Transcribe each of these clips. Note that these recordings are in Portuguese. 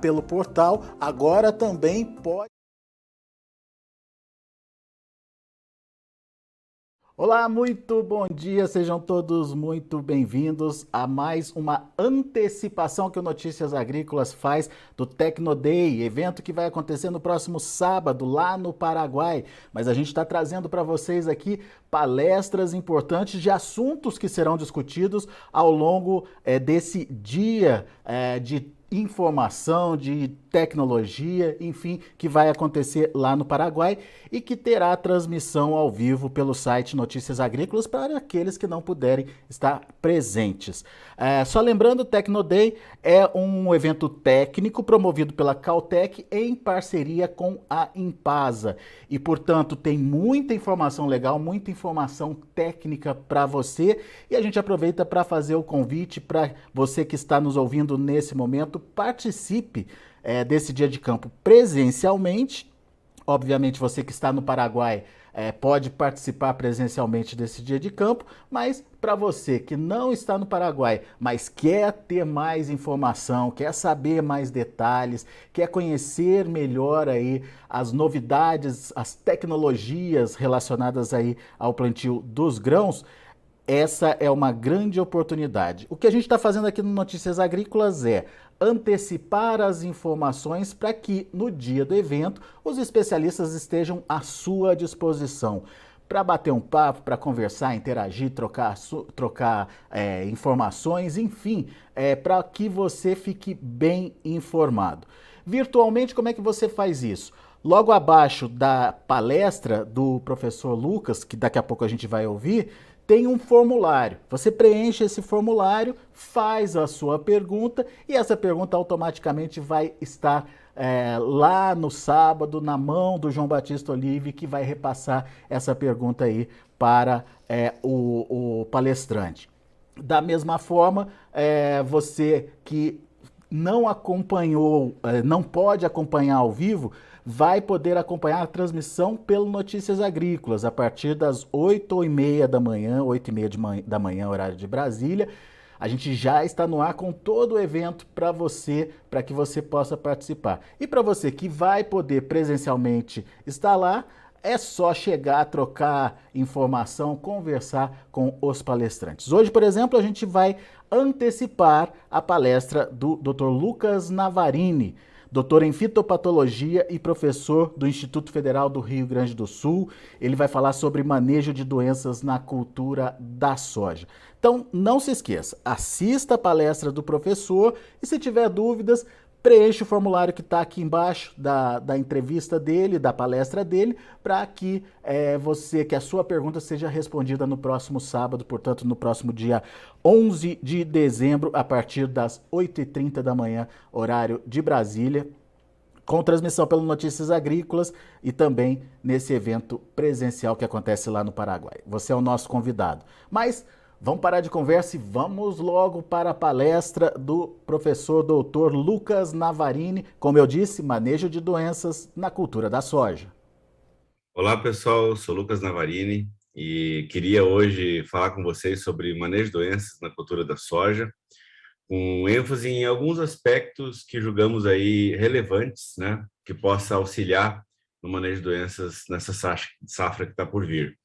pelo portal, agora também pode. Olá, muito bom dia, sejam todos muito bem-vindos a mais uma antecipação que o Notícias Agrícolas faz do Tecnoday, evento que vai acontecer no próximo sábado lá no Paraguai. Mas a gente está trazendo para vocês aqui palestras importantes de assuntos que serão discutidos ao longo desse dia de informação, de tecnologia, enfim, que vai acontecer lá no Paraguai e que terá transmissão ao vivo pelo site Notícias Agrícolas para aqueles que não puderem estar presentes. Só lembrando, o Tecnoday é um evento técnico promovido pela Caltech em parceria com a Impasa e, portanto, tem muita informação legal, muita informação técnica para você e a gente aproveita para fazer o convite para você que está nos ouvindo nesse momento, participe desse dia de campo presencialmente. Obviamente, você que está no Paraguai pode participar presencialmente desse dia de campo, mas para você que não está no Paraguai, mas quer ter mais informação, quer saber mais detalhes, quer conhecer melhor aí as novidades, as tecnologias relacionadas aí ao plantio dos grãos, essa é uma grande oportunidade. O que a gente está fazendo aqui no Notícias Agrícolas é antecipar as informações para que no dia do evento os especialistas estejam à sua disposição para bater um papo, para conversar, interagir, trocar informações, enfim, para que você fique bem informado. Virtualmente, como é que você faz isso? Logo abaixo da palestra do professor Lucas, que daqui a pouco a gente vai ouvir, tem um formulário. Você preenche esse formulário, faz a sua pergunta e essa pergunta automaticamente vai estar lá no sábado na mão do João Batista Olive, que vai repassar essa pergunta aí para o palestrante. Da mesma forma, você que não acompanhou, não pode acompanhar ao vivo, vai poder acompanhar a transmissão pelo Notícias Agrícolas a partir das 8h30 da manhã, 8h30 da manhã, horário de Brasília. A gente já está no ar com todo o evento para você, para que você possa participar. E para você que vai poder presencialmente estar lá, é só chegar, trocar informação, conversar com os palestrantes. Hoje, por exemplo, a gente vai antecipar a palestra do Dr. Lucas Navarini, doutor em fitopatologia e professor do Instituto Federal do Rio Grande do Sul. Ele vai falar sobre manejo de doenças na cultura da soja. Então, não se esqueça, assista a palestra do professor e se tiver dúvidas, preencha o formulário que está aqui embaixo da entrevista dele, da palestra dele, para que que a sua pergunta seja respondida no próximo sábado, portanto, no próximo dia 11 de dezembro, a partir das 8h30 da manhã, horário de Brasília, com transmissão pelo Notícias Agrícolas e também nesse evento presencial que acontece lá no Paraguai. Você é o nosso convidado. Mas vamos parar de conversa e vamos logo para a palestra do professor doutor Lucas Navarini, como eu disse, manejo de doenças na cultura da soja. Olá, pessoal, sou Lucas Navarini e queria hoje falar com vocês sobre manejo de doenças na cultura da soja, com ênfase em alguns aspectos que julgamos aí relevantes, né, que possa auxiliar no manejo de doenças nessa safra que está por vir.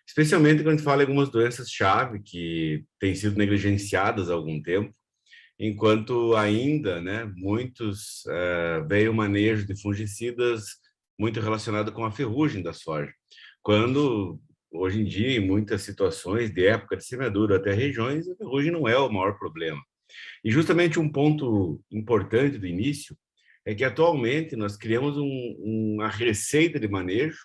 Especialmente quando a gente fala em algumas doenças-chave que têm sido negligenciadas há algum tempo, enquanto ainda, né, muitos veem o manejo de fungicidas muito relacionado com a ferrugem da soja, quando hoje em dia, em muitas situações de época de semeadura até regiões, a ferrugem não é o maior problema. E justamente um ponto importante do início é que atualmente nós criamos uma receita de manejo,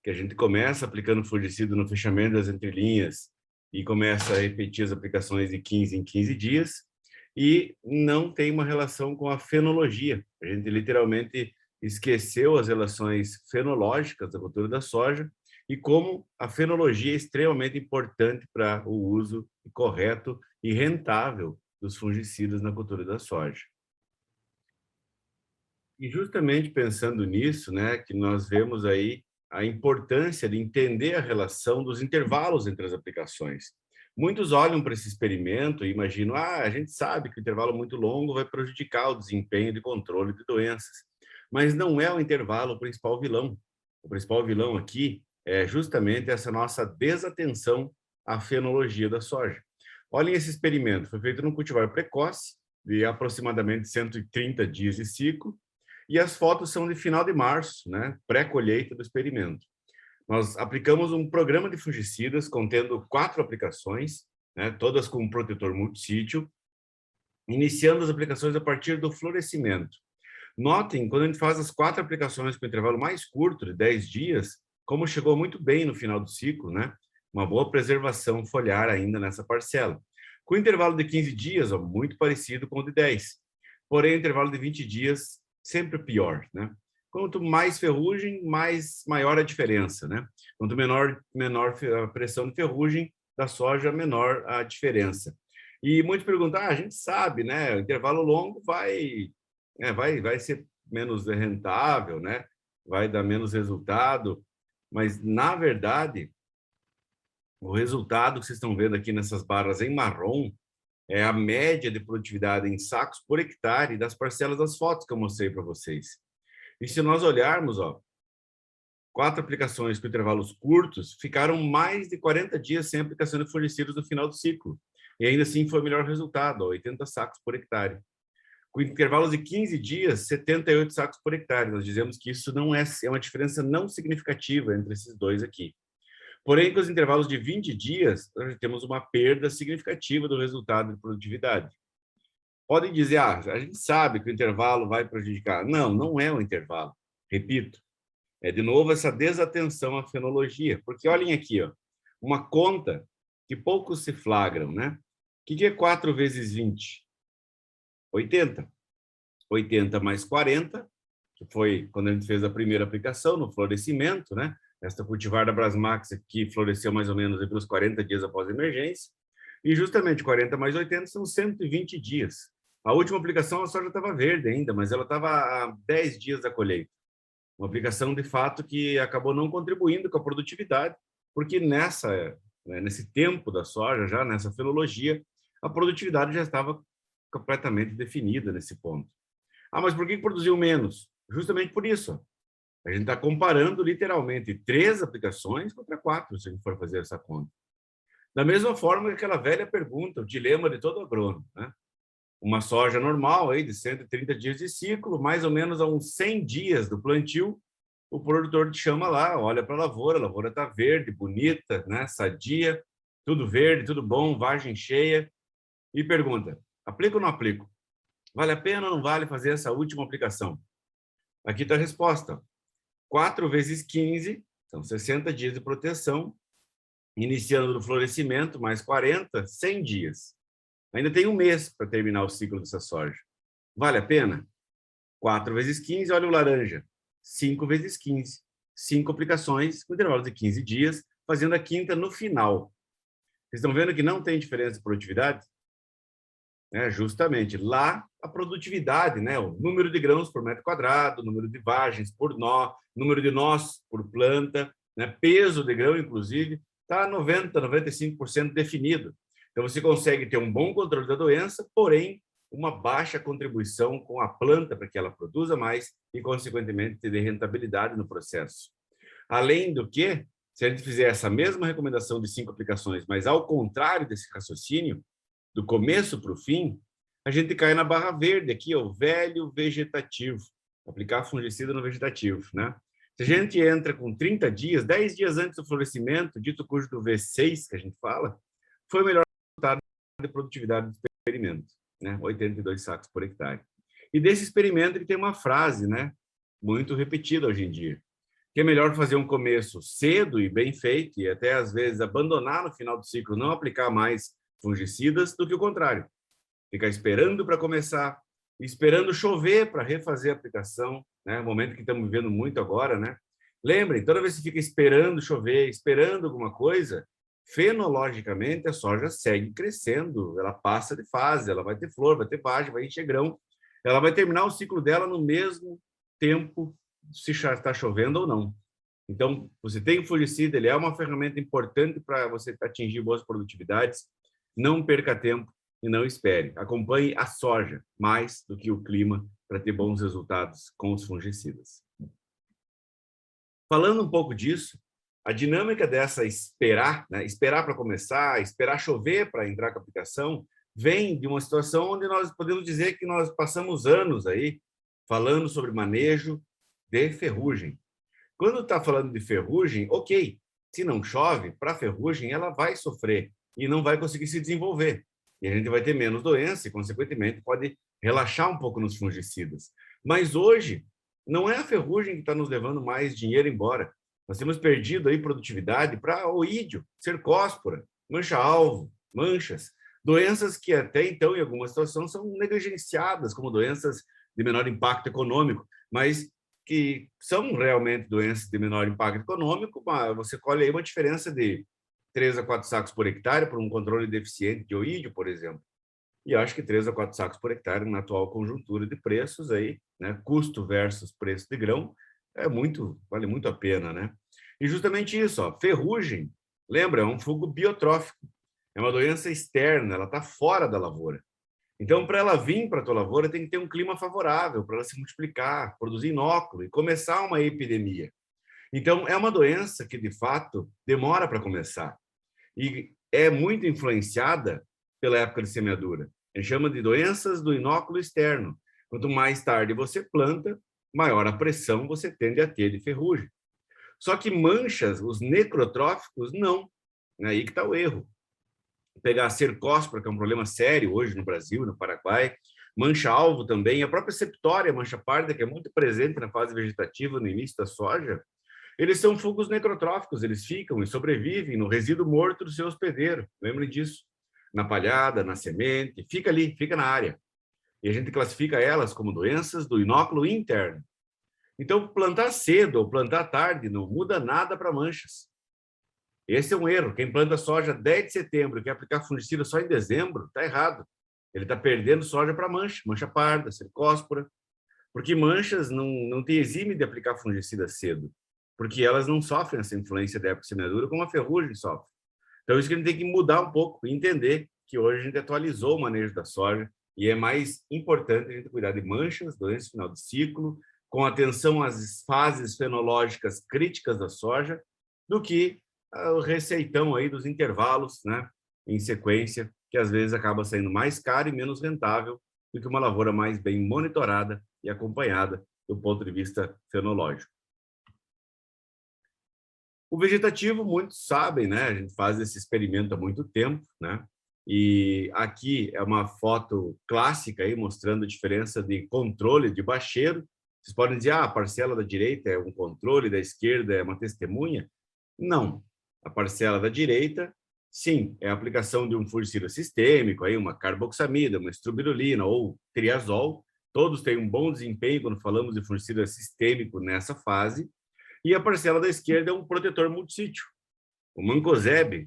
que a gente começa aplicando fungicida no fechamento das entrelinhas e começa a repetir as aplicações de 15 em 15 dias, e não tem uma relação com a fenologia. A gente literalmente esqueceu as relações fenológicas da cultura da soja e como a fenologia é extremamente importante para o uso correto e rentável dos fungicidas na cultura da soja. E justamente pensando nisso, né, que nós vemos aí a importância de entender a relação dos intervalos entre as aplicações. Muitos olham para esse experimento e imaginam, a gente sabe que o intervalo muito longo vai prejudicar o desempenho de controle de doenças, mas não é o intervalo o principal vilão. O principal vilão aqui é justamente essa nossa desatenção à fenologia da soja. Olhem esse experimento, foi feito num cultivar precoce, de aproximadamente 130 dias de ciclo, e as fotos são de final de março, né, pré-colheita do experimento. Nós aplicamos um programa de fungicidas contendo 4 aplicações, né, todas com um protetor multissítio, iniciando as aplicações a partir do florescimento. Notem, quando a gente faz as 4 aplicações com intervalo mais curto, de 10 dias, como chegou muito bem no final do ciclo, né? Uma boa preservação foliar ainda nessa parcela. Com o intervalo de 15 dias, ó, muito parecido com o de 10. Porém, o intervalo de 20 dias, sempre pior, né? Quanto mais ferrugem, maior a diferença, né? Quanto menor a pressão de ferrugem da soja, menor a diferença. E muitos perguntam, a gente sabe, né? O intervalo longo vai ser menos rentável, né? Vai dar menos resultado, mas, na verdade, o resultado que vocês estão vendo aqui nessas barras em marrom é a média de produtividade em sacos por hectare das parcelas das fotos que eu mostrei para vocês. E se nós olharmos, ó, 4 aplicações com intervalos curtos ficaram mais de 40 dias sem aplicação de fungicidas no final do ciclo. E ainda assim foi o melhor resultado, ó, 80 sacos por hectare. Com intervalos de 15 dias, 78 sacos por hectare. Nós dizemos que isso não é uma diferença não significativa entre esses dois aqui. Porém, com os intervalos de 20 dias, nós temos uma perda significativa do resultado de produtividade. Podem dizer, a gente sabe que o intervalo vai prejudicar. Não, não é o intervalo. Repito, é de novo essa desatenção à fenologia. Porque olhem aqui, ó, uma conta que poucos se flagram, né? O que é 4 vezes 20? 80. 80 mais 40, que foi quando a gente fez a primeira aplicação no florescimento, né? Esta cultivar da Brasmax aqui floresceu mais ou menos pelos 40 dias após a emergência. E justamente 40 mais 80 são 120 dias. A última aplicação a soja estava verde ainda, mas ela estava a 10 dias da colheita. Uma aplicação, de fato, que acabou não contribuindo com a produtividade, porque nesse tempo da soja, já nessa fenologia, a produtividade já estava completamente definida nesse ponto. Mas por que produziu menos? Justamente por isso. A gente está comparando literalmente 3 aplicações contra 4, se a gente for fazer essa conta. Da mesma forma que aquela velha pergunta, o dilema de todo agrônomo, né? Uma soja normal aí de 130 dias de ciclo, mais ou menos a uns 100 dias do plantio, o produtor te chama lá, olha para a lavoura está verde, bonita, né? Sadia, tudo verde, tudo bom, vagem cheia, e pergunta, aplico ou não aplico? Vale a pena ou não vale fazer essa última aplicação? Aqui está a resposta. 4 vezes 15, são 60 dias de proteção, iniciando no florescimento, mais 40, 100 dias. Ainda tem um mês para terminar o ciclo dessa soja. Vale a pena? 4 vezes 15, olha o laranja. 5 vezes 15. 5 aplicações, com intervalo de 15 dias, fazendo a quinta no final. Vocês estão vendo que não tem diferença de produtividade? Justamente, lá a produtividade, né? O número de grãos por metro quadrado, número de vagens por nó, número de nós por planta, né? Peso de grão, inclusive, está 90%, 95% definido. Então, você consegue ter um bom controle da doença, porém, uma baixa contribuição com a planta para que ela produza mais e, consequentemente, ter rentabilidade no processo. Além do que, se a gente fizer essa mesma recomendação de 5 aplicações, mas ao contrário desse raciocínio, do começo para o fim, a gente cai na barra verde aqui, o velho vegetativo, aplicar fungicida no vegetativo, né? Se a gente entra com 30 dias, 10 dias antes do florescimento, dito cujo do V6 que a gente fala, foi o melhor resultado de produtividade do experimento, né? 82 sacos por hectare. E desse experimento ele tem uma frase, né? Muito repetida hoje em dia, que é melhor fazer um começo cedo e bem feito e até às vezes abandonar no final do ciclo, não aplicar mais fungicidas, do que o contrário. Ficar esperando para começar, esperando chover para refazer a aplicação, né? O momento que estamos vivendo muito agora, né? Lembrem, toda vez que fica esperando chover, esperando alguma coisa, fenologicamente a soja segue crescendo, ela passa de fase, ela vai ter flor, vai ter vagem, vai encher grão, ela vai terminar o ciclo dela no mesmo tempo, se está chovendo ou não. Então, você tem o fungicida, ele é uma ferramenta importante para você atingir boas produtividades. Não perca tempo e não espere. Acompanhe a soja mais do que o clima para ter bons resultados com os fungicidas. Falando um pouco disso, a dinâmica dessa esperar, né, esperar para começar, esperar chover para entrar com a aplicação, vem de uma situação onde nós podemos dizer que nós passamos anos aí falando sobre manejo de ferrugem. Quando está falando de ferrugem, ok, se não chove, para a ferrugem ela vai sofrer e não vai conseguir se desenvolver. E a gente vai ter menos doença e, consequentemente, pode relaxar um pouco nos fungicidas. Mas hoje, não é a ferrugem que está nos levando mais dinheiro embora. Nós temos perdido aí produtividade para oídio, cercóspora, mancha-alvo, manchas, doenças que até então, em algumas situações, são negligenciadas como doenças de menor impacto econômico, mas que são realmente doenças de menor impacto econômico, você colhe aí uma diferença de 3 a 4 sacos por hectare por um controle deficiente de oídio, por exemplo. E acho que 3 a 4 sacos por hectare na atual conjuntura de preços aí, né, custo versus preço de grão, vale muito a pena, né? E justamente isso, ó, ferrugem, lembra, é um fungo biotrófico, é uma doença externa, ela está fora da lavoura. Então, para ela vir para a tua lavoura, tem que ter um clima favorável para ela se multiplicar, produzir inóculo e começar uma epidemia. Então, é uma doença que, de fato, demora para começar e é muito influenciada pela época de semeadura. A gente chama de doenças do inóculo externo. Quanto mais tarde você planta, maior a pressão você tende a ter de ferrugem. Só que manchas, os necrotróficos, não. É aí que está o erro. Pegar a cercóspora, que é um problema sério hoje no Brasil, no Paraguai, mancha-alvo também, a própria septória, mancha parda, que é muito presente na fase vegetativa, no início da soja, eles são fungos necrotróficos, eles ficam e sobrevivem no resíduo morto do seu hospedeiro, lembrem disso, na palhada, na semente, fica ali, fica na área. E a gente classifica elas como doenças do inóculo interno. Então, plantar cedo ou plantar tarde não muda nada para manchas. Esse é um erro. Quem planta soja 10 de setembro e quer aplicar fungicida só em dezembro, está errado. Ele está perdendo soja para mancha, mancha parda, cercóspora, porque manchas não te exime de aplicar fungicida cedo, porque elas não sofrem essa influência da época de semeadura como a ferrugem sofre. Então, isso que a gente tem que mudar um pouco e entender que hoje a gente atualizou o manejo da soja e é mais importante a gente cuidar de manchas, doenças final de ciclo, com atenção às fases fenológicas críticas da soja, do que o receitão aí dos intervalos, né, em sequência, que às vezes acaba saindo mais caro e menos rentável do que uma lavoura mais bem monitorada e acompanhada do ponto de vista fenológico. O vegetativo, muitos sabem, né? A gente faz esse experimento há muito tempo, né? E aqui é uma foto clássica aí mostrando a diferença de controle de bacheiro. Vocês podem dizer, a parcela da direita é um controle, da esquerda é uma testemunha. Não. A parcela da direita, sim, é a aplicação de um fungicida sistêmico, aí uma carboxamida, uma estrubirulina ou triazol. Todos têm um bom desempenho quando falamos de fungicida sistêmico nessa fase. E a parcela da esquerda é um protetor multissítio. O mancozeb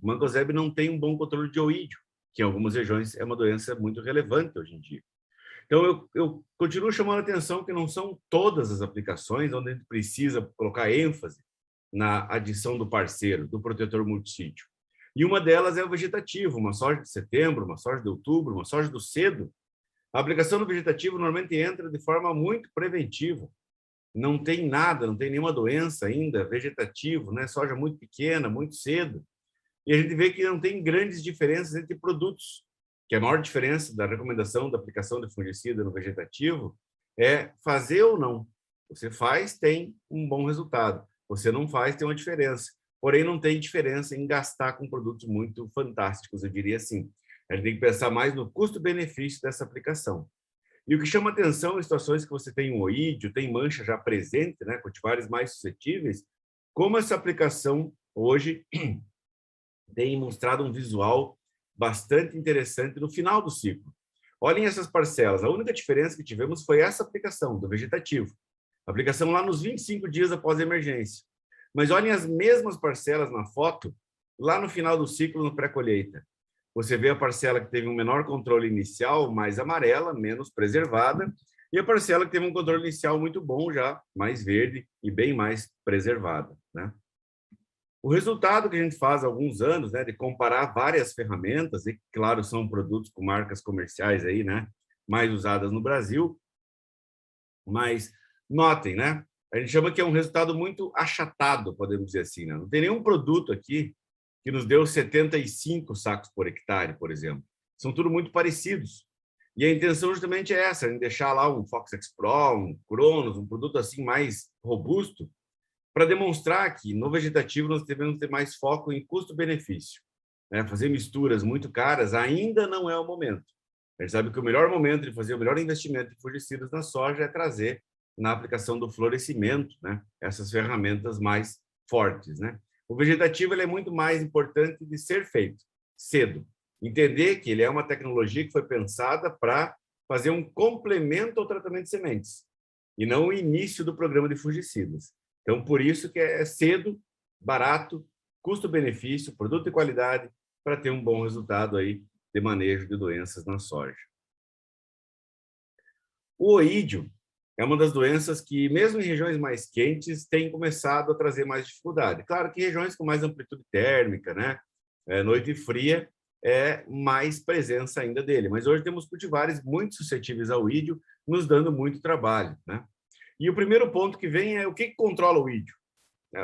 não tem um bom controle de oídio, que em algumas regiões é uma doença muito relevante hoje em dia. Então, eu continuo chamando a atenção que não são todas as aplicações onde a gente precisa colocar ênfase na adição do parceiro, do protetor multissítio. E uma delas é o vegetativo, uma soja de setembro, uma soja de outubro, uma soja do cedo. A aplicação do vegetativo normalmente entra de forma muito preventiva. Não tem nada, não tem nenhuma doença ainda, vegetativo, né? Soja muito pequena, muito cedo. E a gente vê que não tem grandes diferenças entre produtos, que a maior diferença da recomendação da aplicação de fungicida no vegetativo é fazer ou não. Você faz, tem um bom resultado. Você não faz, tem uma diferença. Porém, não tem diferença em gastar com produtos muito fantásticos, eu diria assim. A gente tem que pensar mais no custo-benefício dessa aplicação. E o que chama atenção em situações que você tem um oídio, tem mancha já presente, né, cultivares mais suscetíveis, como essa aplicação hoje tem mostrado um visual bastante interessante no final do ciclo. Olhem essas parcelas. A única diferença que tivemos foi essa aplicação do vegetativo. Aplicação lá nos 25 dias após a emergência. Mas olhem as mesmas parcelas na foto lá no final do ciclo, no pré-colheita. Você vê a parcela que teve um menor controle inicial, mais amarela, menos preservada, e a parcela que teve um controle inicial muito bom já, mais verde e bem mais preservada, né? O resultado que a gente faz há alguns anos, né, de comparar várias ferramentas, e claro, são produtos com marcas comerciais aí, né, mais usadas no Brasil, mas notem, né, a gente chama que é um resultado muito achatado, podemos dizer assim, né? Não tem nenhum produto aqui que nos deu 75 sacos por hectare, por exemplo. São tudo muito parecidos. E a intenção justamente é essa, em deixar lá um Fox X Pro, um Cronos, um produto assim mais robusto, para demonstrar que no vegetativo nós devemos ter mais foco em custo-benefício, né? Fazer misturas muito caras ainda não é o momento. A gente sabe que o melhor momento de fazer o melhor investimento de fungicidas na soja é trazer na aplicação do florescimento, né, essas ferramentas mais fortes, né? O vegetativo ele é muito mais importante de ser feito cedo. Entender que ele é uma tecnologia que foi pensada para fazer um complemento ao tratamento de sementes e não o início do programa de fungicidas. Então, por isso que é cedo, barato, custo-benefício, produto de qualidade, para ter um bom resultado aí de manejo de doenças na soja. O oídio é uma das doenças que, mesmo em regiões mais quentes, tem começado a trazer mais dificuldade. Claro que regiões com mais amplitude térmica, né, noite fria, é mais presença ainda dele. Mas hoje temos cultivares muito suscetíveis ao oídio, nos dando muito trabalho, né? E o primeiro ponto que vem é o que controla o ídio.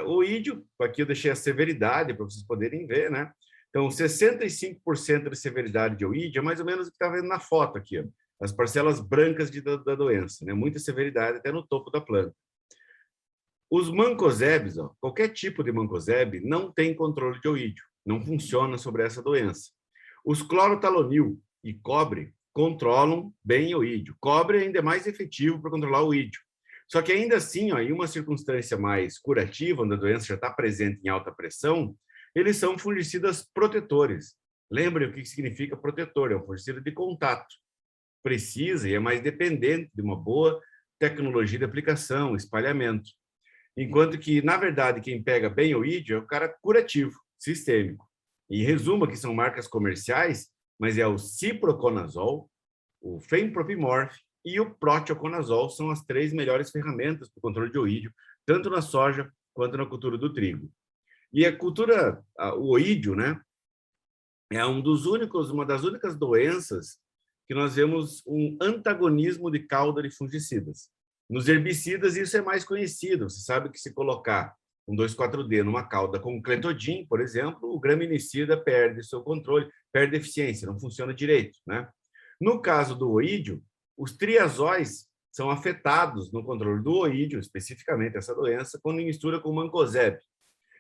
O ídio, aqui eu deixei a severidade para vocês poderem ver, né? Então, 65% de severidade de oídio é mais ou menos o que está vendo na foto aqui, ó. As parcelas brancas da doença, né? Muita severidade até no topo da planta. Os mancozebes, ó, qualquer tipo de mancozebe não tem controle de oídio, não funciona sobre essa doença. Os clorotalonil e cobre controlam bem o oídio. Cobre ainda é mais efetivo para controlar o oídio. Só que ainda assim, ó, em uma circunstância mais curativa, onde a doença já está presente em alta pressão, eles são fungicidas protetores. Lembrem o que significa protetor, é um fungicida de contato. Precisa e é mais dependente de uma boa tecnologia de aplicação, espalhamento. Enquanto que, na verdade, quem pega bem o ídio é o cara curativo, sistêmico. E em resumo, que são marcas comerciais, mas é o ciproconazol, o fempropimorf e o proteoconazol são as 3 melhores ferramentas para o controle de oídio, tanto na soja quanto na cultura do trigo. E a cultura, o oídio, né, é uma das únicas doenças que nós vemos um antagonismo de cauda de fungicidas. Nos herbicidas isso é mais conhecido, você sabe que se colocar um 2,4-D numa cauda com clethodim, por exemplo, o graminicida perde seu controle, perde eficiência, não funciona direito, né? No caso do oídio, os triazóis são afetados no controle do oídio, especificamente essa doença, quando mistura com mancozeb.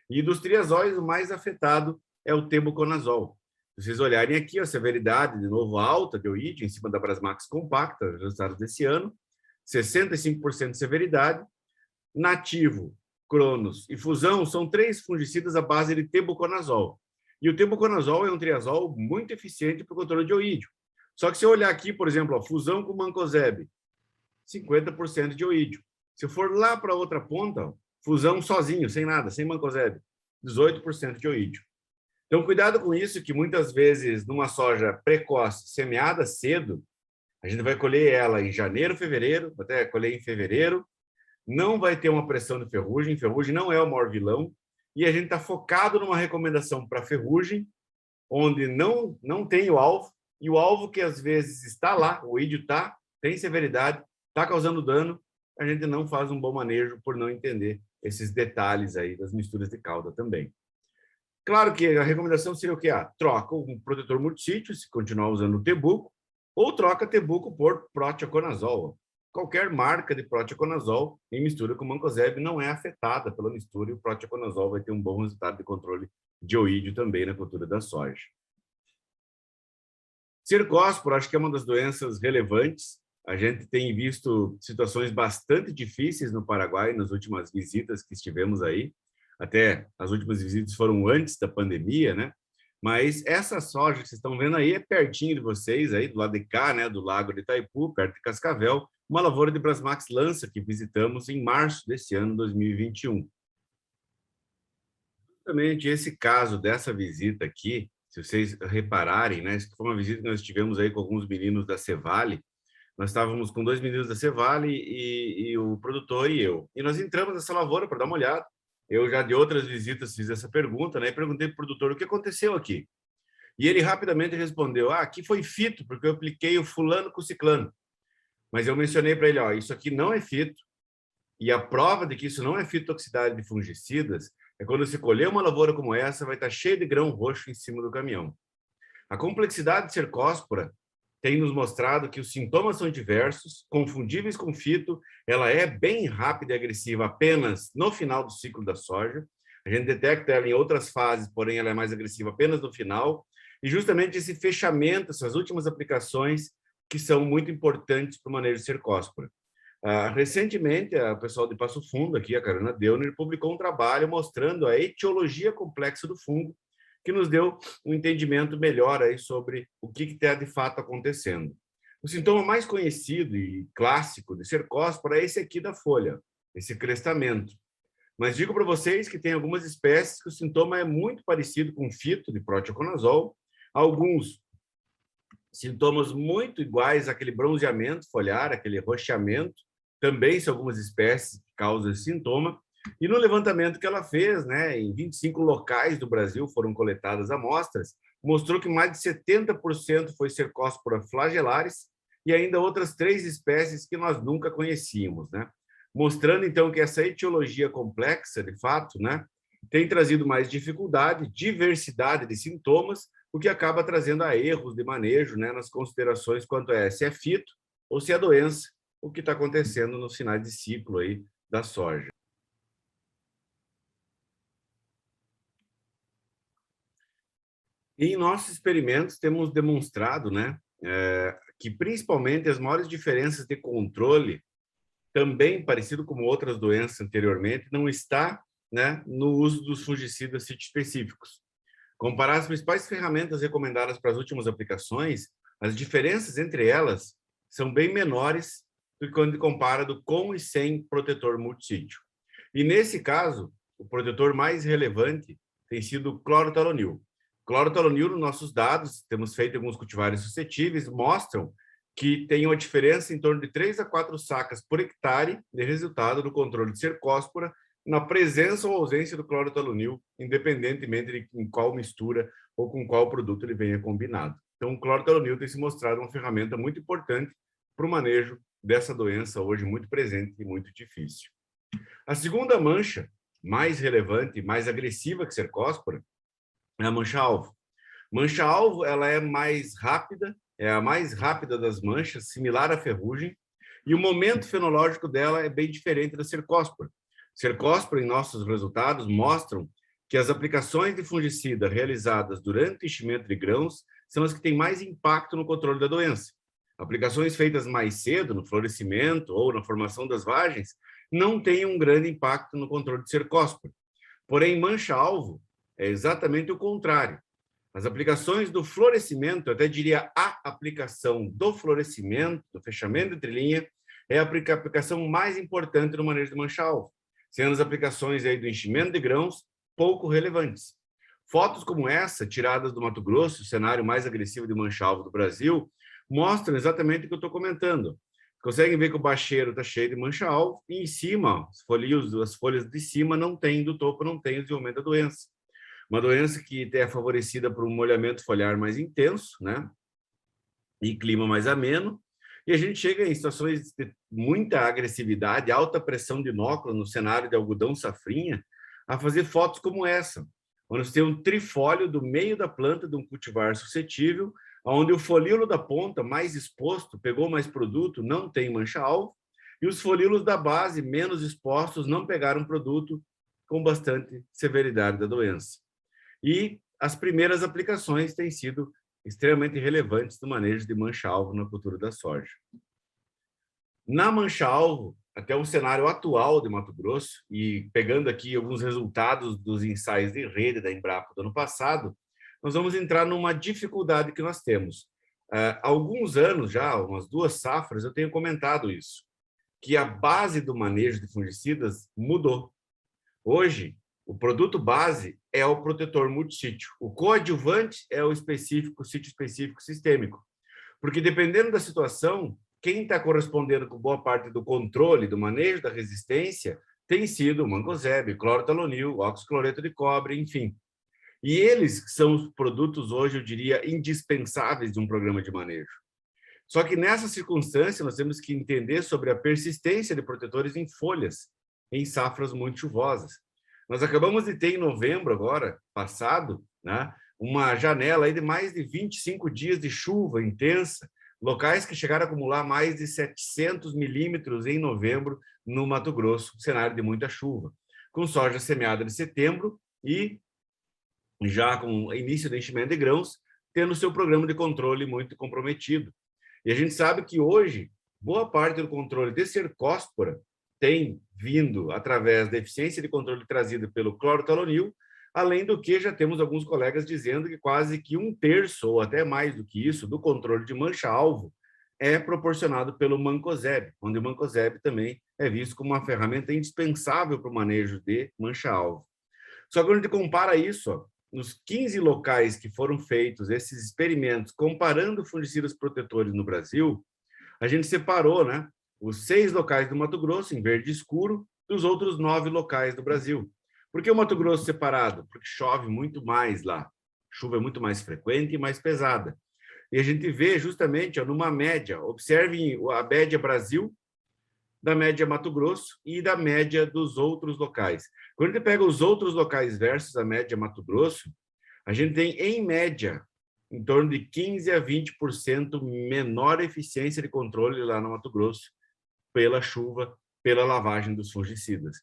E dos triazóis, o mais afetado é o tebuconazol. Se vocês olharem aqui, a severidade, de novo, alta de oídio, em cima da Brasmax compacta, resultados desse ano, 65% de severidade. Nativo, Cronos e Fusão são 3 fungicidas à base de tebuconazol. E o tebuconazol é um triazol muito eficiente para o controle de oídio. Só que se eu olhar aqui, por exemplo, a Fusão com mancozeb, 50% de oídio. Se eu for lá para a outra ponta, Fusão sozinho, sem nada, sem mancozeb, 18% de oídio. Então, cuidado com isso, que muitas vezes, numa soja precoce, semeada cedo, a gente vai colher ela em janeiro, fevereiro, até colher em fevereiro, não vai ter uma pressão de ferrugem, ferrugem não é o maior vilão, e a gente está focado numa recomendação para ferrugem, onde não tem o alvo, e o alvo que às vezes está lá, o ídio está, tem severidade, está causando dano, a gente não faz um bom manejo por não entender esses detalhes aí das misturas de cauda também. Claro que a recomendação seria o quê? Troca um protetor multissítio, se continuar usando o tebuco, ou troca tebuco por proteoconazol. Qualquer marca de proteoconazol em mistura com mancozeb não é afetada pela mistura e o proteoconazol vai ter um bom resultado de controle de oídio também na cultura da soja. Cercósporo, acho que é uma das doenças relevantes. A gente tem visto situações bastante difíceis no Paraguai nas últimas visitas que estivemos aí. Até as últimas visitas foram antes da pandemia, né? Mas essa soja que vocês estão vendo aí é pertinho de vocês, aí do lado de cá, né? Do Lago de Itaipu, perto de Cascavel, uma lavoura de Brasmax Lança que visitamos em março desse ano, 2021. Justamente esse caso dessa visita aqui, se vocês repararem, né? Isso foi uma visita que nós tivemos aí com alguns meninos da Cevale, Nós estávamos com 2 meninos da Cevale e o produtor e eu. E nós entramos nessa lavoura para dar uma olhada. Eu já de outras visitas fiz essa pergunta, né? E perguntei para o produtor o que aconteceu aqui. E ele rapidamente respondeu: aqui foi fito, porque eu apliquei o fulano com o ciclano. Mas eu mencionei para ele: isso aqui não é fito. E a prova de que isso não é fitotoxicidade de fungicidas é quando se colher uma lavoura como essa, vai estar cheio de grão roxo em cima do caminhão. A complexidade de cercóspora tem nos mostrado que os sintomas são diversos, confundíveis com fito, ela é bem rápida e agressiva apenas no final do ciclo da soja. A gente detecta ela em outras fases, porém ela é mais agressiva apenas no final. E justamente esse fechamento, essas últimas aplicações, que são muito importantes para o manejo de cercóspora. Recentemente, o pessoal de Passo Fundo, aqui, a Carolina Deuner, publicou um trabalho mostrando a etiologia complexa do fungo, que nos deu um entendimento melhor aí sobre o que está de fato acontecendo. O sintoma mais conhecido e clássico de cercóspora é esse aqui da folha, esse crestamento. Mas digo para vocês que tem algumas espécies que o sintoma é muito parecido com fito de proteoconazol, alguns sintomas muito iguais àquele bronzeamento foliar, aquele roxeamento, também são algumas espécies que causam esse sintoma. E no levantamento que ela fez, né, em 25 locais do Brasil foram coletadas amostras, mostrou que mais de 70% foi Cercospora flagelaris e ainda outras 3 espécies que nós nunca conhecíamos, né? Mostrando, então, que essa etiologia complexa, de fato, né, tem trazido mais dificuldade, diversidade de sintomas, o que acaba trazendo a erros de manejo, né, nas considerações quanto a se é fito ou se é doença, o que está acontecendo nos finais de ciclo aí da soja. E em nossos experimentos temos demonstrado, né, que principalmente as maiores diferenças de controle, também parecido com outras doenças anteriormente, não está, né, no uso dos fungicidas sítio-específicos. Comparar as principais ferramentas recomendadas para as últimas aplicações, as diferenças entre elas são bem menores do que quando compara do com e sem protetor multissítio. E nesse caso, o protetor mais relevante tem sido o clorotalonil. Clorotalonil, nos nossos dados, temos feito alguns cultivares suscetíveis, mostram que tem uma diferença em torno de 3 a 4 sacas por hectare de resultado do controle de cercóspora na presença ou ausência do clorotalonil, independentemente de em qual mistura ou com qual produto ele venha combinado. Então, o clorotalonil tem se mostrado uma ferramenta muito importante para o manejo dessa doença hoje muito presente e muito difícil. A segunda mancha, mais relevante, mais agressiva que cercóspora, é a mancha-alvo. Mancha-alvo, ela é mais rápida, é a mais rápida das manchas, similar à ferrugem, e o momento fenológico dela é bem diferente da cercóspora. Cercóspora, em nossos resultados, mostram que as aplicações de fungicida realizadas durante o enchimento de grãos são as que têm mais impacto no controle da doença. Aplicações feitas mais cedo, no florescimento ou na formação das vagens, não têm um grande impacto no controle de cercóspora. Porém, mancha-alvo é exatamente o contrário. As aplicações do florescimento, eu até diria a aplicação do florescimento, do fechamento de trilhinha, é a aplicação mais importante no manejo de mancha-alvo, sendo as aplicações aí do enchimento de grãos pouco relevantes. Fotos como essa, tiradas do Mato Grosso, o cenário mais agressivo de mancha-alvo do Brasil, mostram exatamente o que eu estou comentando. Conseguem ver que o bacheiro está cheio de mancha-alvo e em cima, as folhas de cima não tem, do topo não tem o desenvolvimento da doença. Uma doença que é favorecida por um molhamento foliar mais intenso, né? E clima mais ameno. E a gente chega em situações de muita agressividade, alta pressão de inóculo no cenário de algodão safrinha, a fazer fotos como essa, onde você tem um trifólio do meio da planta de um cultivar suscetível, onde o folíolo da ponta mais exposto pegou mais produto, não tem mancha-alvo, e os folíolos da base menos expostos não pegaram produto com bastante severidade da doença. E as primeiras aplicações têm sido extremamente relevantes no manejo de mancha-alvo na cultura da soja. Na mancha-alvo, até o cenário atual de Mato Grosso, e pegando aqui alguns resultados dos ensaios de rede da Embrapa do ano passado, nós vamos entrar numa dificuldade que nós temos. Há alguns anos já, umas 2 safras, eu tenho comentado isso, que a base do manejo de fungicidas mudou. Hoje, o produto base é o protetor multissítio. O coadjuvante é o específico, sítio específico sistêmico. Porque dependendo da situação, quem está correspondendo com boa parte do controle, do manejo da resistência, tem sido o mancozeb, clorotalonil, oxicloreto de cobre, enfim. E eles são os produtos hoje, eu diria, indispensáveis de um programa de manejo. Só que nessa circunstância, nós temos que entender sobre a persistência de protetores em folhas, em safras muito chuvosas. Nós acabamos de ter em novembro agora, passado, né, uma janela aí de mais de 25 dias de chuva intensa, locais que chegaram a acumular mais de 700 milímetros em novembro no Mato Grosso, cenário de muita chuva, com soja semeada de setembro e já com o início do enchimento de grãos, tendo seu programa de controle muito comprometido. E a gente sabe que hoje, boa parte do controle de cercóspora tem vindo através da eficiência de controle trazida pelo clorotalonil, além do que já temos alguns colegas dizendo que quase que 1/3, ou até mais do que isso, do controle de mancha-alvo é proporcionado pelo mancozeb, onde o mancozeb também é visto como uma ferramenta indispensável para o manejo de mancha-alvo. Só que quando a gente compara isso, ó, nos 15 locais que foram feitos esses experimentos comparando fungicidas protetores no Brasil, a gente separou, né, os 6 locais do Mato Grosso, em verde escuro, dos outros 9 locais do Brasil. Por que o Mato Grosso separado? Porque chove muito mais lá. Chuva é muito mais frequente e mais pesada. E a gente vê justamente, ó, numa média, observem a média Brasil, da média Mato Grosso e da média dos outros locais. Quando a gente pega os outros locais versus a média Mato Grosso, a gente tem, em média, em torno de 15 a 20% menor eficiência de controle lá no Mato Grosso, pela chuva, pela lavagem dos fungicidas.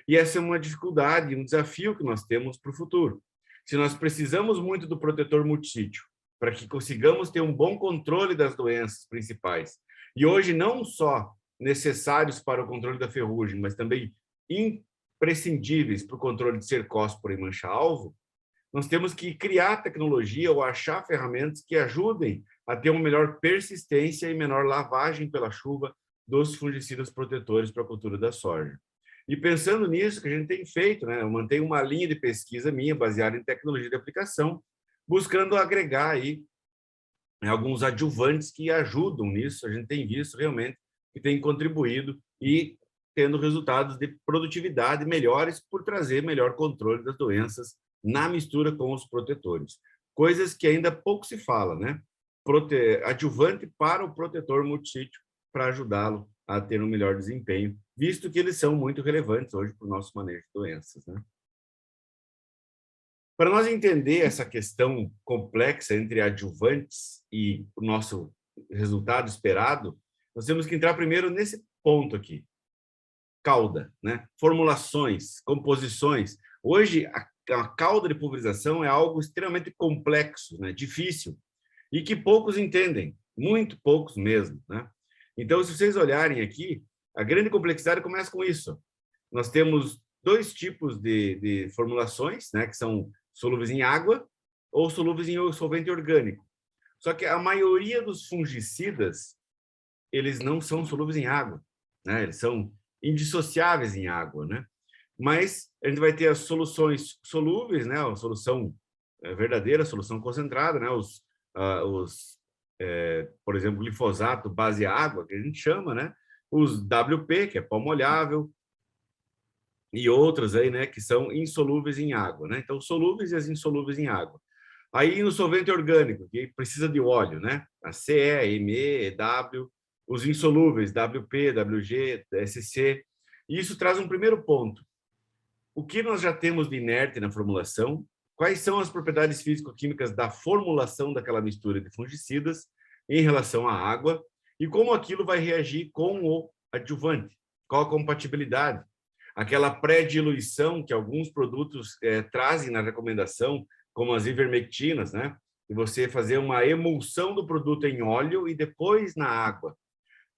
E essa é uma dificuldade, um desafio que nós temos para o futuro. Se nós precisamos muito do protetor multissítio para que consigamos ter um bom controle das doenças principais, e hoje não só necessários para o controle da ferrugem, mas também imprescindíveis para o controle de cercóspora e mancha-alvo, nós temos que criar tecnologia ou achar ferramentas que ajudem a ter uma melhor persistência e menor lavagem pela chuva dos fungicidas protetores para a cultura da soja. E pensando nisso, que a gente tem feito, né, eu mantenho uma linha de pesquisa minha baseada em tecnologia de aplicação, buscando agregar aí alguns adjuvantes que ajudam nisso. A gente tem visto realmente que tem contribuído e tendo resultados de produtividade melhores por trazer melhor controle das doenças na mistura com os protetores. Coisas que ainda pouco se fala, né? Adjuvante para o protetor multissítio para ajudá-lo a ter um melhor desempenho, visto que eles são muito relevantes hoje para o nosso manejo de doenças, né? Para nós entender essa questão complexa entre adjuvantes e o nosso resultado esperado, nós temos que entrar primeiro nesse ponto aqui. Cauda, né? Formulações, composições. Hoje, a cauda de pulverização é algo extremamente complexo, né? Difícil, e que poucos entendem, muito poucos mesmo, né? Então, se vocês olharem aqui, a grande complexidade começa com isso. Nós temos 2 tipos de formulações, né? Que são solúveis em água ou solúveis em solvente orgânico. Só que a maioria dos fungicidas, eles não são solúveis em água, né? Eles são indissociáveis em água, né? Mas a gente vai ter as soluções solúveis, né? A solução verdadeira, a solução concentrada, né? Por exemplo, glifosato base água, que a gente chama, né? Os WP, que é pó molhável, e outras aí, né? Que são insolúveis em água, né? Então, solúveis e as insolúveis em água. Aí, no solvente orgânico, que precisa de óleo, né? A CE, ME, EW, os insolúveis, WP, WG, SC. E isso traz um primeiro ponto. O que nós já temos de inerte na formulação? Quais são as propriedades físico-químicas da formulação daquela mistura de fungicidas em relação à água? E como aquilo vai reagir com o adjuvante? Qual a compatibilidade? Aquela pré-diluição que alguns produtos trazem na recomendação, como as ivermectinas, né? E você fazer uma emulsão do produto em óleo e depois na água.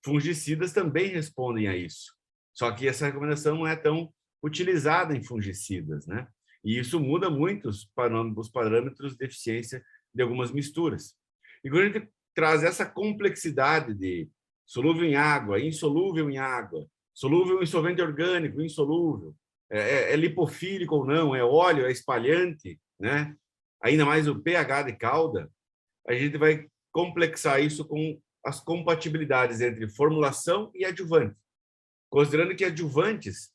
Fungicidas também respondem a isso. Só que essa recomendação não é tão utilizada em fungicidas, né? E isso muda muito os parâmetros de eficiência de algumas misturas. E quando a gente traz essa complexidade de solúvel em água, insolúvel em água, solúvel em solvente orgânico, insolúvel, é lipofílico ou não, é óleo, é espalhante, né? Ainda mais o pH de cauda, a gente vai complexar isso com as compatibilidades entre formulação e adjuvante. Considerando que adjuvantes,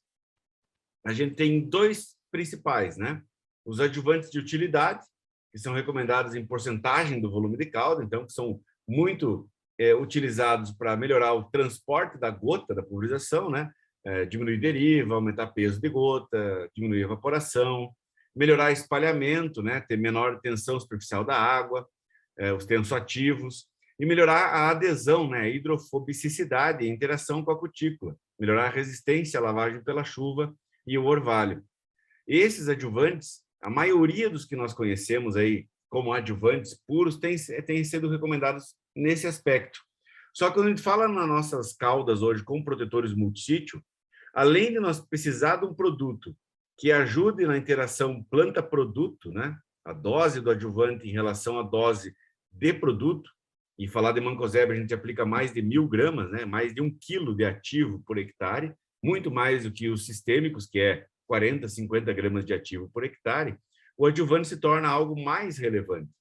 a gente tem dois principais, né? Os adjuvantes de utilidade, que são recomendados em porcentagem do volume de calda, então, que são muito utilizados para melhorar o transporte da gota, da pulverização, né? Diminuir deriva, aumentar peso de gota, diminuir evaporação, melhorar espalhamento, né? Ter menor tensão superficial da água, os tensoativos, e melhorar a adesão, né? A hidrofobicidade e a interação com a cutícula, melhorar a resistência à lavagem pela chuva e o orvalho. Esses adjuvantes, a maioria dos que nós conhecemos aí como adjuvantes puros, têm sido recomendados nesse aspecto. Só que quando a gente fala nas nossas caldas hoje com protetores multissítio, além de nós precisar de um produto que ajude na interação planta-produto, né? A dose do adjuvante em relação à dose de produto, e falar de mancozeb, a gente aplica mais de 1.000 gramas, né? Mais de 1 quilo de ativo por hectare, muito mais do que os sistêmicos, que é 40, 50 gramas de ativo por hectare. O adjuvante se torna algo mais relevante.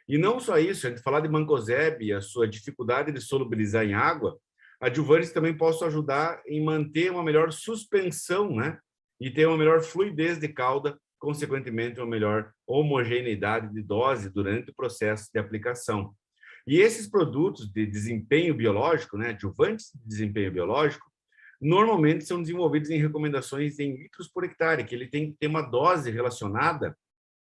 E não só isso, a gente falar de mancozeb e a sua dificuldade de solubilizar em água, adjuvantes também possam ajudar em manter uma melhor suspensão, né? E ter uma melhor fluidez de calda, consequentemente uma melhor homogeneidade de dose durante o processo de aplicação. E esses produtos de desempenho biológico, né, adjuvantes de desempenho biológico, normalmente são desenvolvidos em recomendações em litros por hectare, que ele tem que ter uma dose relacionada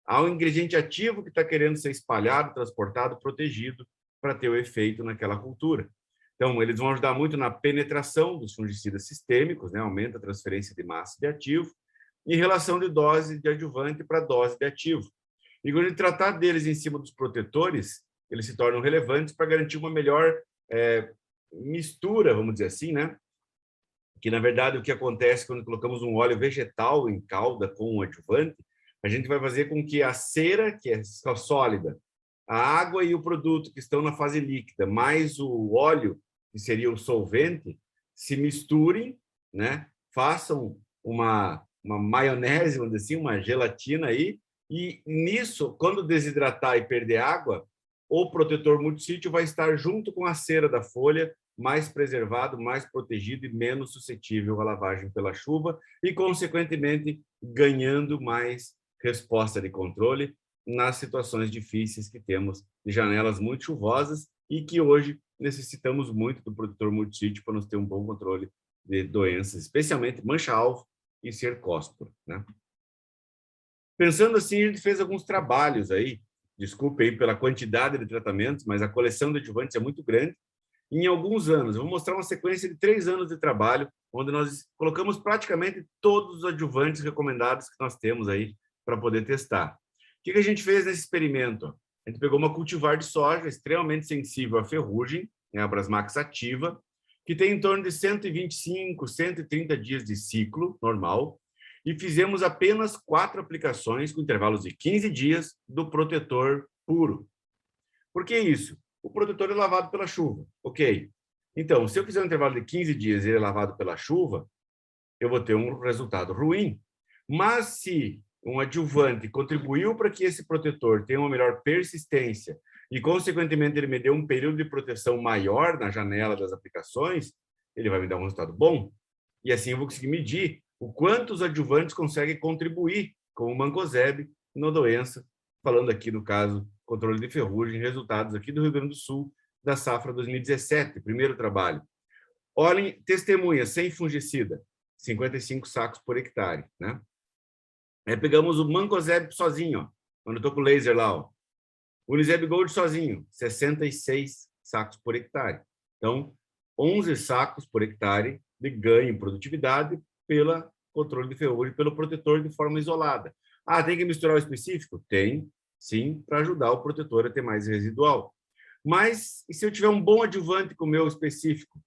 ao ingrediente ativo que está querendo ser espalhado, transportado, protegido para ter o efeito naquela cultura. Então, eles vão ajudar muito na penetração dos fungicidas sistêmicos, né? Aumenta a transferência de massa de ativo, em relação de dose de adjuvante para dose de ativo. E quando a gente tratar deles em cima dos protetores, eles se tornam relevantes para garantir uma melhor mistura, vamos dizer assim, né? Que, na verdade, o que acontece quando colocamos um óleo vegetal em calda com um adjuvante, a gente vai fazer com que a cera, que é sólida, a água e o produto que estão na fase líquida, mais o óleo, que seria o solvente, se misturem, né? Façam uma maionese, vamos dizer assim, uma gelatina aí, e nisso, quando desidratar e perder água, o protetor multissítio vai estar junto com a cera da folha, mais preservado, mais protegido e menos suscetível à lavagem pela chuva e, consequentemente, ganhando mais resposta de controle nas situações difíceis que temos de janelas muito chuvosas e que hoje necessitamos muito do protetor multissítio para nos ter um bom controle de doenças, especialmente mancha-alvo e cercóspora, né? Pensando assim, a gente fez alguns trabalhos aí, desculpe aí pela quantidade de tratamentos, mas a coleção de adjuvantes é muito grande. Em alguns anos, eu vou mostrar uma sequência de 3 anos de trabalho, onde nós colocamos praticamente todos os adjuvantes recomendados que nós temos aí para poder testar. O que a gente fez nesse experimento? A gente pegou uma cultivar de soja extremamente sensível à ferrugem, né, a Brasmax ativa, que tem em torno de 125, 130 dias de ciclo normal, e fizemos apenas 4 aplicações com intervalos de 15 dias do protetor puro. Por que isso? O protetor é lavado pela chuva, ok. Então, se eu fizer um intervalo de 15 dias e ele é lavado pela chuva, eu vou ter um resultado ruim. Mas se um adjuvante contribuiu para que esse protetor tenha uma melhor persistência e, consequentemente, ele me deu um período de proteção maior na janela das aplicações, ele vai me dar um resultado bom. E assim eu vou conseguir medir o quanto os adjuvantes conseguem contribuir com o mancozeb na doença, falando aqui do caso controle de ferrugem, resultados aqui do Rio Grande do Sul da safra 2017, primeiro trabalho. Olhem, testemunha, sem fungicida, 55 sacos por hectare, né? Aí pegamos o mancozeb sozinho, ó, quando eu estou com o laser lá, ó. O Uniseb Gold sozinho, 66 sacos por hectare. Então, 11 sacos por hectare de ganho em produtividade pelo controle de ferrugem, pelo protetor de forma isolada. Ah, tem que misturar o específico? Tem, sim, para ajudar o protetor a ter mais residual. Mas, e se eu tiver um bom adjuvante com o meu específico?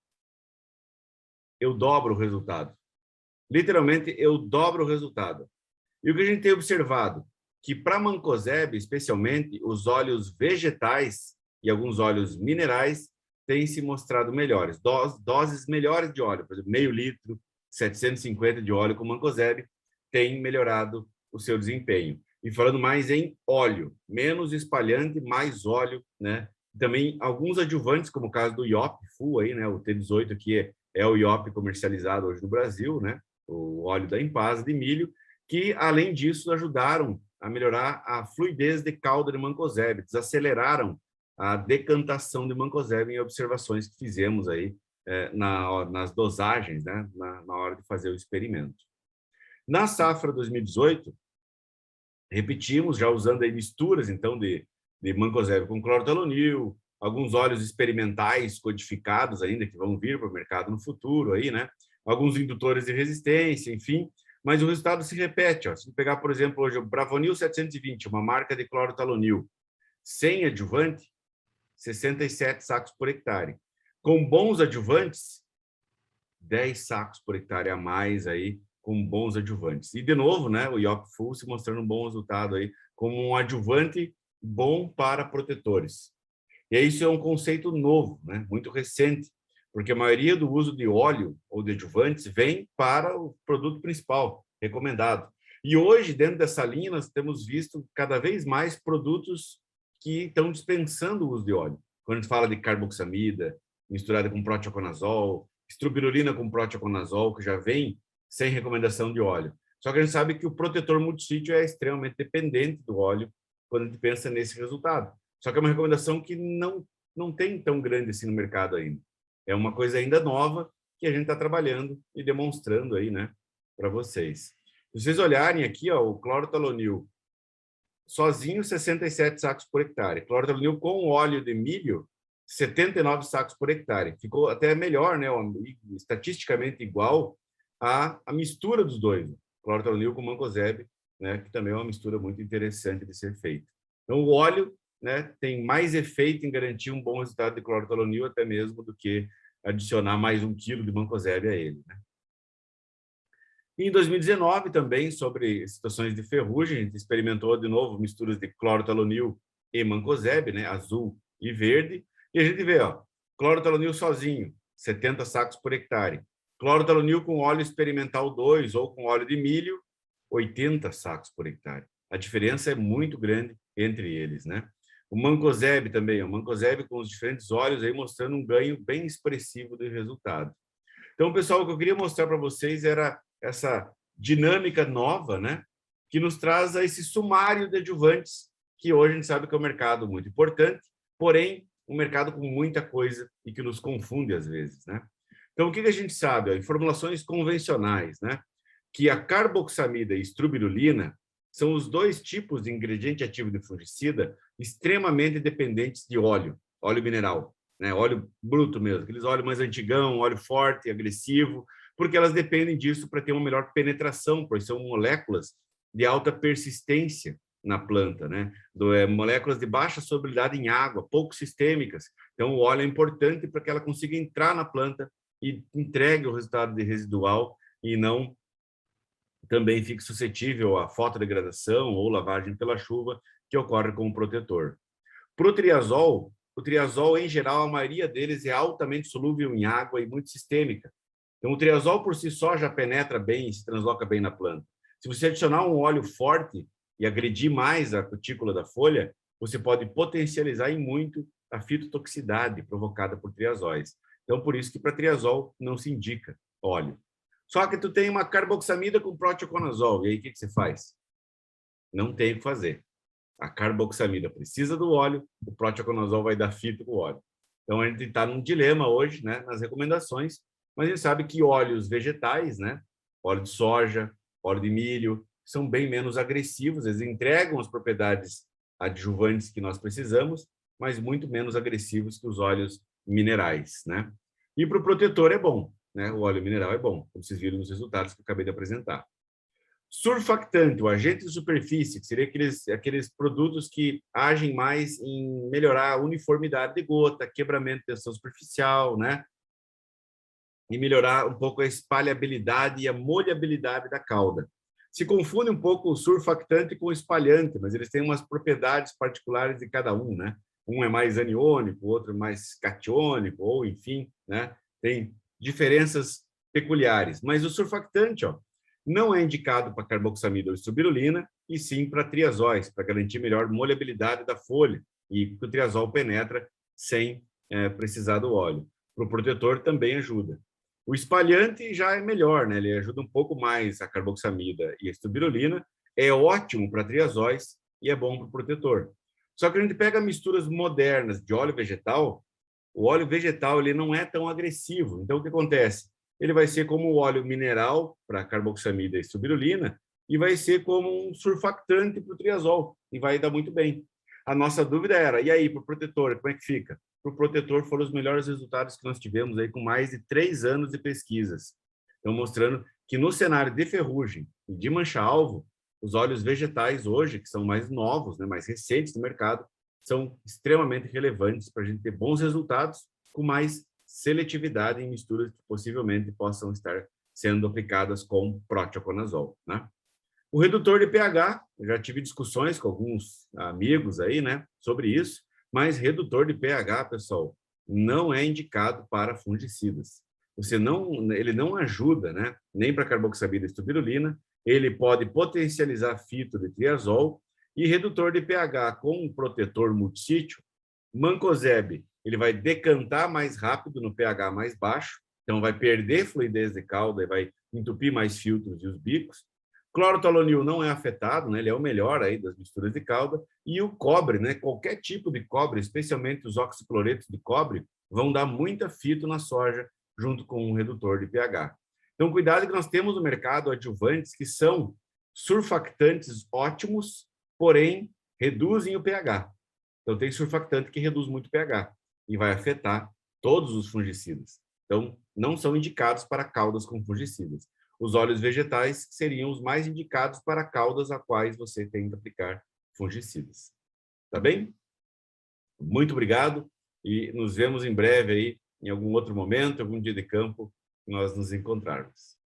Eu dobro o resultado. Literalmente, eu dobro o resultado. E o que a gente tem observado? Que para mancozeb, especialmente, os óleos vegetais e alguns óleos minerais têm se mostrado melhores. Doses melhores de óleo, por exemplo, meio litro, 750 de óleo com mancozeb, tem melhorado o seu desempenho. E falando mais em óleo, menos espalhante, mais óleo, né, Também alguns adjuvantes, como o caso do IOP Full, aí, né? O T18 que é o IOP comercializado hoje no Brasil, né? O óleo da Impasa de milho, que, além disso, ajudaram a melhorar a fluidez de calda de mancozebe, desaceleraram a decantação de mancozebe em observações que fizemos aí nas dosagens, né? Na hora de fazer o experimento. Na safra 2018, repetimos, já usando aí misturas, então, de mancozebe com clorotalonil, alguns óleos experimentais codificados ainda, que vão vir para o mercado no futuro, aí, né? Alguns indutores de resistência, enfim, mas o resultado se repete. Ó. Se pegar, por exemplo, hoje o Bravonil 720, uma marca de clorotalonil, sem adjuvante, 67 sacos por hectare. Com bons adjuvantes, 10 sacos por hectare a mais aí, com bons adjuvantes. E, de novo, né, o IOP Full se mostrando um bom resultado aí, como um adjuvante bom para protetores. E isso é um conceito novo, né, muito recente, porque a maioria do uso de óleo ou de adjuvantes vem para o produto principal, recomendado. E hoje, dentro dessa linha, nós temos visto cada vez mais produtos que estão dispensando o uso de óleo. Quando a gente fala de carboxamida, misturada com proteoconazol, estrubirulina com proteoconazol, que já vem sem recomendação de óleo. Só que a gente sabe que o protetor multissítio é extremamente dependente do óleo quando a gente pensa nesse resultado. Só que é uma recomendação que não tem tão grande assim no mercado ainda. É uma coisa ainda nova que a gente está trabalhando e demonstrando aí, né, para vocês. Se vocês olharem aqui, ó, o clorotalonil sozinho, 67 sacos por hectare. Clorotalonil com óleo de milho, 79 sacos por hectare. Ficou até melhor, né, estatisticamente igual a mistura dos dois, clorotalonil com mancozebe, né, que também é uma mistura muito interessante de ser feita. Então, o óleo, né, tem mais efeito em garantir um bom resultado de clorotalonil até mesmo do que adicionar mais 1 quilo de mancozebe a ele. Né? E em 2019, também, sobre situações de ferrugem, a gente experimentou de novo misturas de clorotalonil e mancozebe, né, azul e verde, e a gente vê, ó, clorotalonil sozinho, 70 sacos por hectare. Clorotalonil com óleo experimental 2 ou com óleo de milho, 80 sacos por hectare. A diferença é muito grande entre eles, né? O mancozebe também, o mancozebe com os diferentes óleos aí mostrando um ganho bem expressivo de resultado. Então, pessoal, o que eu queria mostrar para vocês era essa dinâmica nova, né? Que nos traz a esse sumário de adjuvantes, que hoje a gente sabe que é um mercado muito importante, porém, um mercado com muita coisa e que nos confunde às vezes, né? Então, o que a gente sabe? Em formulações convencionais, né? Que a carboxamida e estrubirulina são os dois tipos de ingrediente ativo de fungicida extremamente dependentes de óleo mineral, né? Óleo bruto mesmo, aqueles óleos mais antigão, óleo forte, agressivo, porque elas dependem disso para ter uma melhor penetração, pois são moléculas de alta persistência na planta, né? Moléculas de baixa solubilidade em água, pouco sistêmicas. Então, o óleo é importante para que ela consiga entrar na planta e entregue o resultado de residual e não também fique suscetível à fotodegradação ou lavagem pela chuva que ocorre com o protetor. Para o triazol, em geral, a maioria deles é altamente solúvel em água e muito sistêmica. Então, o triazol por si só já penetra bem e se transloca bem na planta. Se você adicionar um óleo forte e agredir mais a cutícula da folha, você pode potencializar em muito a fitotoxicidade provocada por triazóis. Então, por isso que para triazol não se indica óleo. Só que tu tem uma carboxamida com proteoconazol, e aí o que você faz? Não tem o que fazer. A carboxamida precisa do óleo, o proteoconazol vai dar fito com o óleo. Então, a gente está num dilema hoje, né, nas recomendações, mas a gente sabe que óleos vegetais, né, óleo de soja, óleo de milho, são bem menos agressivos, eles entregam as propriedades adjuvantes que nós precisamos, mas muito menos agressivos que os óleos minerais, né? E para o protetor é bom, né? O óleo mineral é bom, como vocês viram nos resultados que eu acabei de apresentar. Surfactante, o agente de superfície, que seria aqueles produtos que agem mais em melhorar a uniformidade de gota, quebramento de tensão superficial, né? E melhorar um pouco a espalhabilidade e a molhabilidade da cauda. Se confunde um pouco o surfactante com o espalhante, mas eles têm umas propriedades particulares de cada um, né? Um é mais aniônico, o outro é mais catiônico, ou enfim, né? Tem diferenças peculiares. Mas o surfactante, ó, não é indicado para carboxamida ou estrubirulina, e sim para triazóis, para garantir melhor molhabilidade da folha, e o triazol penetra sem precisar do óleo. Para o protetor também ajuda. O espalhante já é melhor, né? Ele ajuda um pouco mais a carboxamida e a estubirolina, é ótimo para triazóis e é bom para o protetor. Só que a gente pega misturas modernas de óleo vegetal, o óleo vegetal ele não é tão agressivo. Então, o que acontece? Ele vai ser como o óleo mineral para carboxamida e estubirolina e vai ser como um surfactante para o triazol e vai dar muito bem. A nossa dúvida era, e aí, para o protetor, como é que fica? Para o protetor foram os melhores resultados que nós tivemos aí com mais de 3 anos de pesquisas. Então, mostrando que no cenário de ferrugem e de mancha-alvo, os óleos vegetais hoje, que são mais novos, né, mais recentes no mercado, são extremamente relevantes para a gente ter bons resultados com mais seletividade em misturas que possivelmente possam estar sendo aplicadas com proteoconazol, né? O redutor de pH, eu já tive discussões com alguns amigos aí, né, sobre isso, mas redutor de pH, pessoal, não é indicado para fungicidas. Ele não ajuda, né, nem para carboxamida e estubirolina, ele pode potencializar fito de triazol e redutor de pH com um protetor multissítio, mancozeb, ele vai decantar mais rápido no pH mais baixo, então vai perder fluidez de calda e vai entupir mais filtros e os bicos. Clorotoluanil não é afetado, né? Ele é o melhor aí das misturas de calda. E o cobre, né? Qualquer tipo de cobre, especialmente os oxicloretos de cobre, vão dar muita fito na soja junto com um redutor de pH. Então, cuidado que nós temos no mercado adjuvantes que são surfactantes ótimos, porém reduzem o pH. Então, tem surfactante que reduz muito o pH e vai afetar todos os fungicidas. Então, não são indicados para caudas com fungicidas. Os óleos vegetais seriam os mais indicados para caudas a quais você tem que aplicar fungicidas. Tá bem? Muito obrigado e nos vemos em breve aí, em algum outro momento, algum dia de campo, nós nos encontrarmos.